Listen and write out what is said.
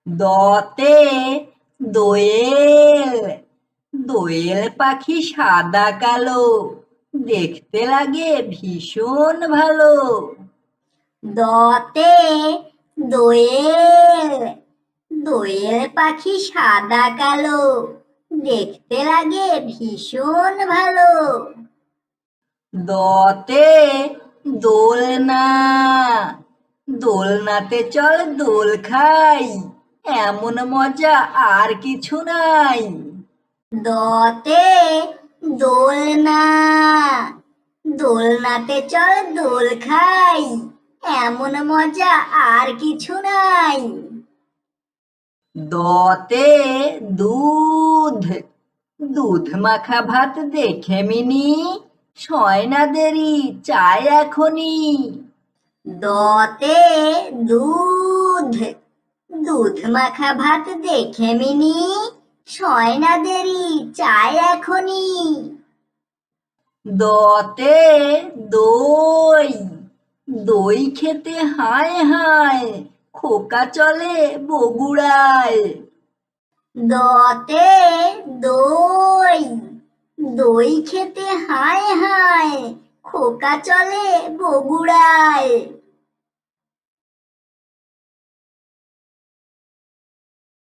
দতে দোয়েল। দোয়েল পাখি সাদা কালো, দেখতে লাগে ভীষণ ভালো। দতে দোয়েল। দোয়েল পাখি সাদা কালো, দেখতে লাগে ভীষণ ভালো। দতে দোলনা। দোলনাতে চল দোল খাই, এমন মজা আর কিছু নাই। দতে দোলনা। দোলনাতে চল দোল খাই, এমন মজা আর কিছু নাই। দতে দুধ। দুধ মাখা ভাত দেখে মিনি, সয় না দেরি চাই এখনি। দতে দুধ। দুধ মাখা ভাত দেখে মিনি, সয় না দেরি চাই এখনি। দতে দই। দই খেতে হায় হায়, খোকা চলে বগুড়ায়। দতে দই। দই খেতে হায় হায়, খোকা চলে বগুড়ায়।